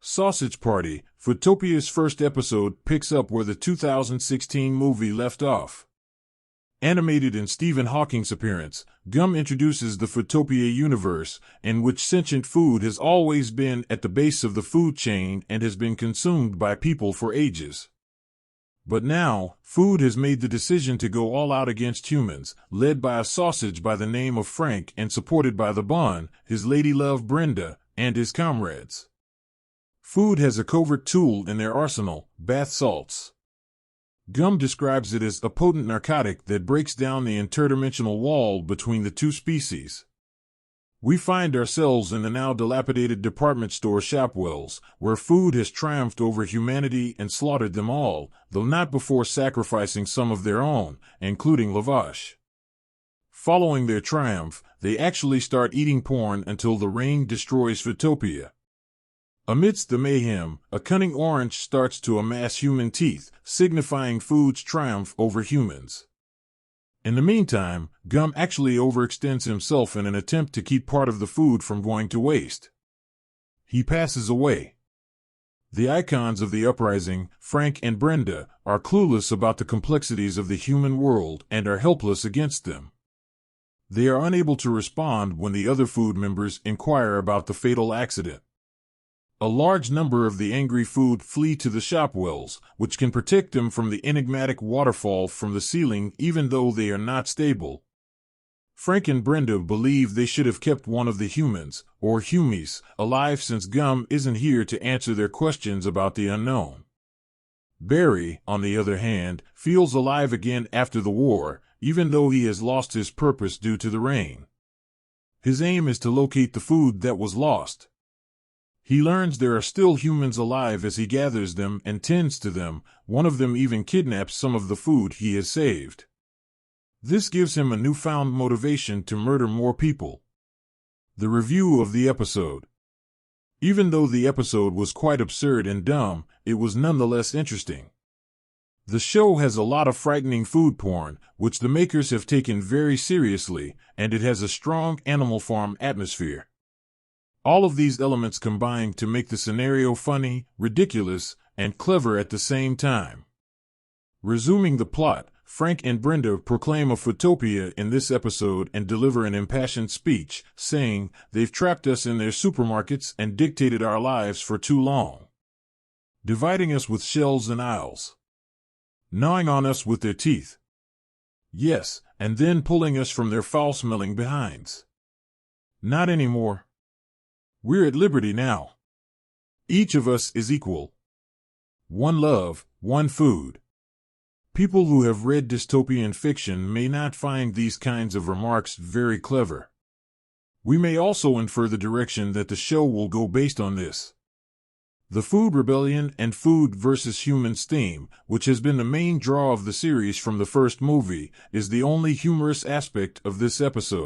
Sausage Party, Foodtopia's first episode picks up where the 2016 movie left off. Animated in Stephen Hawking's appearance, Gum introduces the Foodtopia universe, in which sentient food has always been at the base of the food chain and has been consumed by people for ages. But now, food has made the decision to go all out against humans, led by a sausage by the name of Frank and supported by the Bun, his ladylove Brenda, and his comrades. Food has a covert tool in their arsenal: bath salts. Gum describes it as a potent narcotic that breaks down the interdimensional wall between the two species. We find ourselves in the now dilapidated department store Shopwells, where food has triumphed over humanity and slaughtered them all, though not before sacrificing some of their own, including Lavash. Following their triumph, they actually start eating porn until the rain destroys Foodtopia. Amidst the mayhem, a cunning orange starts to amass human teeth, signifying food's triumph over humans. In the meantime, Gum actually overextends himself in an attempt to keep part of the food from going to waste. He passes away. The icons of the uprising, Frank and Brenda, are clueless about the complexities of the human world and are helpless against them. They are unable to respond when the other food members inquire about the fatal accident. A large number of the angry food flee to the Shopwells, which can protect them from the enigmatic waterfall from the ceiling even though they are not stable. Frank and Brenda believe they should have kept one of the humans, or humies, alive since Gum isn't here to answer their questions about the unknown. Barry, on the other hand, feels alive again after the war, even though he has lost his purpose due to the rain. His aim is to locate the food that was lost. He learns there are still humans alive as he gathers them and tends to them. One of them even kidnaps some of the food he has saved. This gives him a newfound motivation to murder more people. The review of the episode. Even though the episode was quite absurd and dumb, it was nonetheless interesting. The show has a lot of frightening food porn, which the makers have taken very seriously, and it has a strong Animal Farm atmosphere. All of these elements combine to make the scenario funny, ridiculous, and clever at the same time. Resuming the plot, Frank and Brenda proclaim a Foodtopia in this episode and deliver an impassioned speech, saying, "They've trapped us in their supermarkets and dictated our lives for too long, dividing us with shelves and aisles, gnawing on us with their teeth. Yes, and then pulling us from their foul-smelling behinds. Not anymore. We're at liberty now. Each of us is equal. One love, one food." People who have read dystopian fiction may not find these kinds of remarks very clever. We may also infer the direction that the show will go based on this. The food rebellion and food versus humans theme, which has been the main draw of the series from the first movie, is the only humorous aspect of this episode.